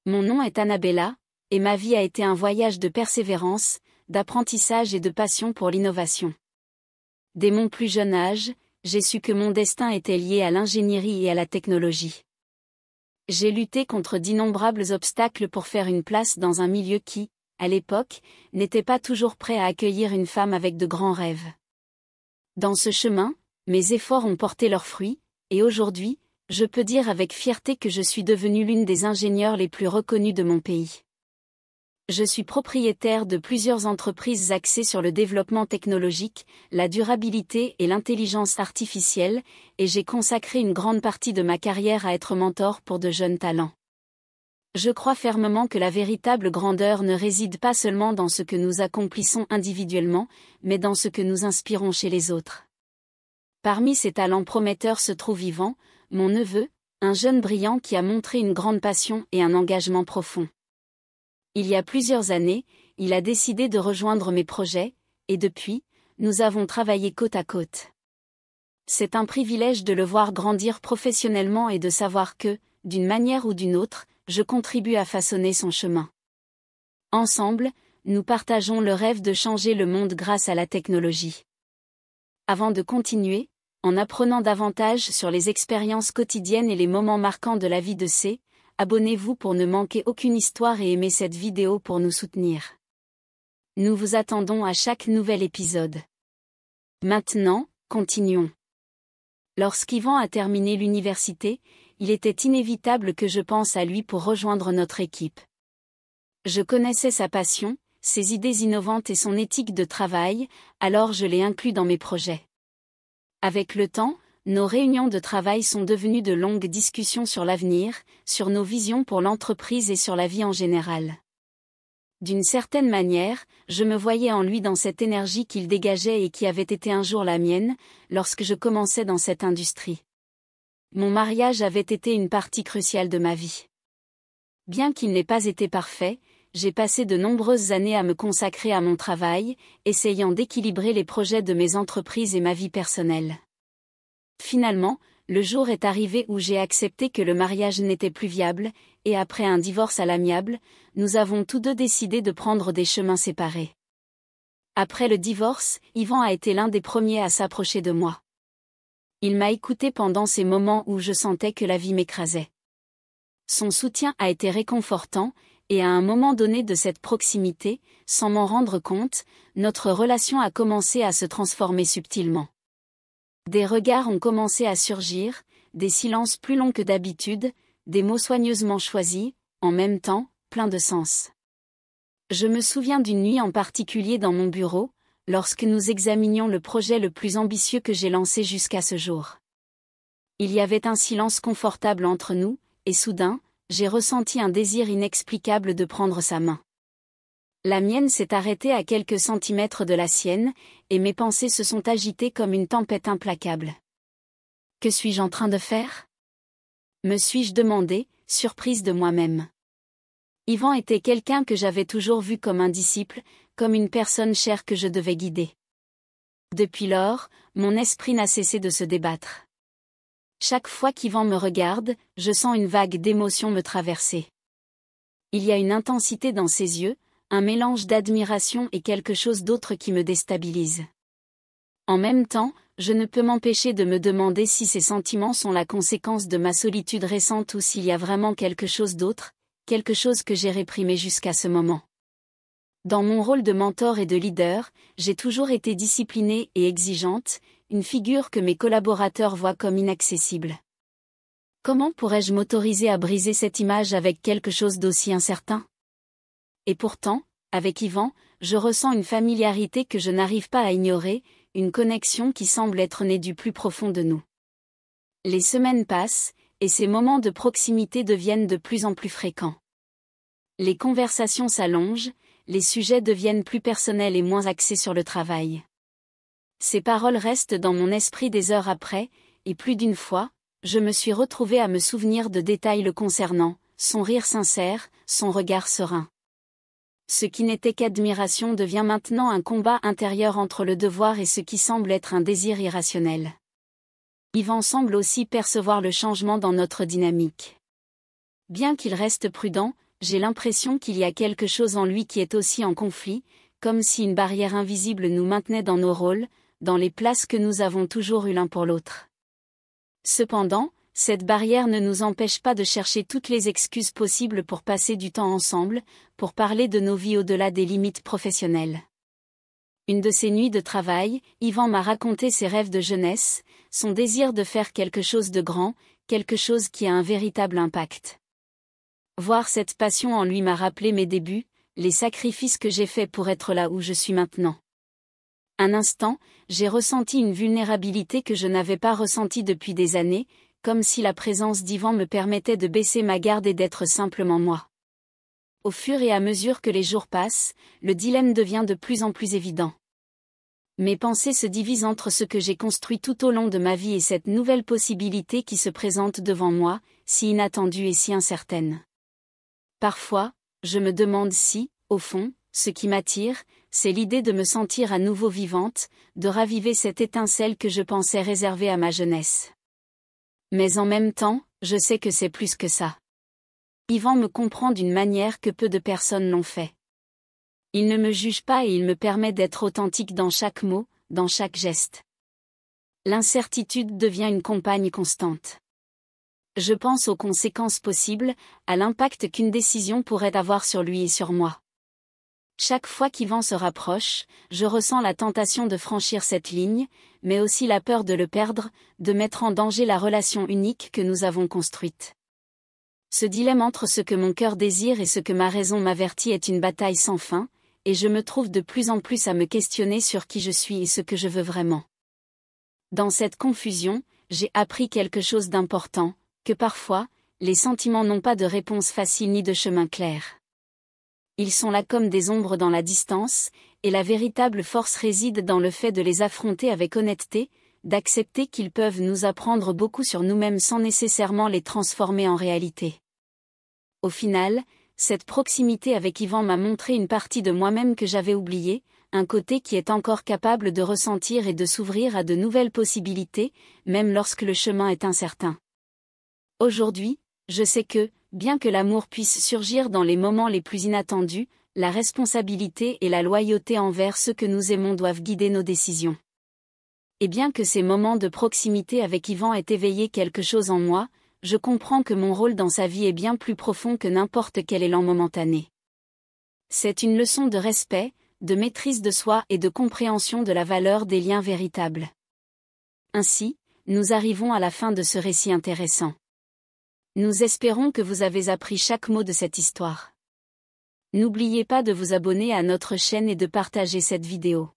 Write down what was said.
Mon nom est Annabella, et ma vie a été un voyage de persévérance, d'apprentissage et de passion pour l'innovation. Dès mon plus jeune âge, j'ai su que mon destin était lié à l'ingénierie et à la technologie. J'ai lutté contre d'innombrables obstacles pour faire une place dans un milieu qui, à l'époque, n'était pas toujours prêt à accueillir une femme avec de grands rêves. Dans ce chemin, mes efforts ont porté leurs fruits, et aujourd'hui, je peux dire avec fierté que je suis devenue l'une des ingénieures les plus reconnues de mon pays. Je suis propriétaire de plusieurs entreprises axées sur le développement technologique, la durabilité et l'intelligence artificielle, et j'ai consacré une grande partie de ma carrière à être mentor pour de jeunes talents. Je crois fermement que la véritable grandeur ne réside pas seulement dans ce que nous accomplissons individuellement, mais dans ce que nous inspirons chez les autres. Parmi ces talents prometteurs se trouve Yvan, mon neveu, un jeune brillant qui a montré une grande passion et un engagement profond. Il y a plusieurs années, il a décidé de rejoindre mes projets, et depuis, nous avons travaillé côte à côte. C'est un privilège de le voir grandir professionnellement et de savoir que, d'une manière ou d'une autre, je contribue à façonner son chemin. Ensemble, nous partageons le rêve de changer le monde grâce à la technologie. Avant de continuer, en apprenant davantage sur les expériences quotidiennes et les moments marquants de la vie de C, abonnez-vous pour ne manquer aucune histoire et aimez cette vidéo pour nous soutenir. Nous vous attendons à chaque nouvel épisode. Maintenant, continuons. Lorsqu'Yvan a terminé l'université, il était inévitable que je pense à lui pour rejoindre notre équipe. Je connaissais sa passion, ses idées innovantes et son éthique de travail, alors je l'ai inclus dans mes projets. Avec le temps, nos réunions de travail sont devenues de longues discussions sur l'avenir, sur nos visions pour l'entreprise et sur la vie en général. D'une certaine manière, je me voyais en lui dans cette énergie qu'il dégageait et qui avait été un jour la mienne, lorsque je commençais dans cette industrie. Mon mariage avait été une partie cruciale de ma vie. Bien qu'il n'ait pas été parfait, j'ai passé de nombreuses années à me consacrer à mon travail, essayant d'équilibrer les projets de mes entreprises et ma vie personnelle. Finalement, le jour est arrivé où j'ai accepté que le mariage n'était plus viable, et après un divorce à l'amiable, nous avons tous deux décidé de prendre des chemins séparés. Après le divorce, Yvan a été l'un des premiers à s'approcher de moi. Il m'a écouté pendant ces moments où je sentais que la vie m'écrasait. Son soutien a été réconfortant, et à un moment donné de cette proximité, sans m'en rendre compte, notre relation a commencé à se transformer subtilement. Des regards ont commencé à surgir, des silences plus longs que d'habitude, des mots soigneusement choisis, en même temps, pleins de sens. Je me souviens d'une nuit en particulier dans mon bureau, lorsque nous examinions le projet le plus ambitieux que j'ai lancé jusqu'à ce jour. Il y avait un silence confortable entre nous, et soudain, j'ai ressenti un désir inexplicable de prendre sa main. La mienne s'est arrêtée à quelques centimètres de la sienne, et mes pensées se sont agitées comme une tempête implacable. Que suis-je en train de faire ? Me suis-je demandé, surprise de moi-même. Yvan était quelqu'un que j'avais toujours vu comme un disciple, comme une personne chère que je devais guider. Depuis lors, mon esprit n'a cessé de se débattre. Chaque fois qu'Yvan me regarde, je sens une vague d'émotion me traverser. Il y a une intensité dans ses yeux, un mélange d'admiration et quelque chose d'autre qui me déstabilise. En même temps, je ne peux m'empêcher de me demander si ces sentiments sont la conséquence de ma solitude récente ou s'il y a vraiment quelque chose d'autre, quelque chose que j'ai réprimé jusqu'à ce moment. Dans mon rôle de mentor et de leader, j'ai toujours été disciplinée et exigeante, une figure que mes collaborateurs voient comme inaccessible. Comment pourrais-je m'autoriser à briser cette image avec quelque chose d'aussi incertain ? Et pourtant, avec Yvan, je ressens une familiarité que je n'arrive pas à ignorer, une connexion qui semble être née du plus profond de nous. Les semaines passent, et ces moments de proximité deviennent de plus en plus fréquents. Les conversations s'allongent, les sujets deviennent plus personnels et moins axés sur le travail. Ces paroles restent dans mon esprit des heures après, et plus d'une fois, je me suis retrouvée à me souvenir de détails le concernant, son rire sincère, son regard serein. Ce qui n'était qu'admiration devient maintenant un combat intérieur entre le devoir et ce qui semble être un désir irrationnel. Yvan semble aussi percevoir le changement dans notre dynamique. Bien qu'il reste prudent, j'ai l'impression qu'il y a quelque chose en lui qui est aussi en conflit, comme si une barrière invisible nous maintenait dans nos rôles, dans les places que nous avons toujours eues l'un pour l'autre. Cependant, cette barrière ne nous empêche pas de chercher toutes les excuses possibles pour passer du temps ensemble, pour parler de nos vies au-delà des limites professionnelles. Une de ces nuits de travail, Yvan m'a raconté ses rêves de jeunesse, son désir de faire quelque chose de grand, quelque chose qui a un véritable impact. Voir cette passion en lui m'a rappelé mes débuts, les sacrifices que j'ai faits pour être là où je suis maintenant. Un instant, j'ai ressenti une vulnérabilité que je n'avais pas ressentie depuis des années, comme si la présence d'Yvan me permettait de baisser ma garde et d'être simplement moi. Au fur et à mesure que les jours passent, le dilemme devient de plus en plus évident. Mes pensées se divisent entre ce que j'ai construit tout au long de ma vie et cette nouvelle possibilité qui se présente devant moi, si inattendue et si incertaine. Parfois, je me demande si, au fond, ce qui m'attire, c'est l'idée de me sentir à nouveau vivante, de raviver cette étincelle que je pensais réservée à ma jeunesse. Mais en même temps, je sais que c'est plus que ça. Yvan me comprend d'une manière que peu de personnes l'ont fait. Il ne me juge pas et il me permet d'être authentique dans chaque mot, dans chaque geste. L'incertitude devient une compagne constante. Je pense aux conséquences possibles, à l'impact qu'une décision pourrait avoir sur lui et sur moi. Chaque fois qu'Yvan se rapproche, je ressens la tentation de franchir cette ligne, mais aussi la peur de le perdre, de mettre en danger la relation unique que nous avons construite. Ce dilemme entre ce que mon cœur désire et ce que ma raison m'avertit est une bataille sans fin, et je me trouve de plus en plus à me questionner sur qui je suis et ce que je veux vraiment. Dans cette confusion, j'ai appris quelque chose d'important, que parfois, les sentiments n'ont pas de réponse facile ni de chemin clair. Ils sont là comme des ombres dans la distance, et la véritable force réside dans le fait de les affronter avec honnêteté, d'accepter qu'ils peuvent nous apprendre beaucoup sur nous-mêmes sans nécessairement les transformer en réalité. Au final, cette proximité avec Yvan m'a montré une partie de moi-même que j'avais oubliée, un côté qui est encore capable de ressentir et de s'ouvrir à de nouvelles possibilités, même lorsque le chemin est incertain. Aujourd'hui, je sais que, bien que l'amour puisse surgir dans les moments les plus inattendus, la responsabilité et la loyauté envers ceux que nous aimons doivent guider nos décisions. Et bien que ces moments de proximité avec Yvan aient éveillé quelque chose en moi, je comprends que mon rôle dans sa vie est bien plus profond que n'importe quel élan momentané. C'est une leçon de respect, de maîtrise de soi et de compréhension de la valeur des liens véritables. Ainsi, nous arrivons à la fin de ce récit intéressant. Nous espérons que vous avez appris chaque mot de cette histoire. N'oubliez pas de vous abonner à notre chaîne et de partager cette vidéo.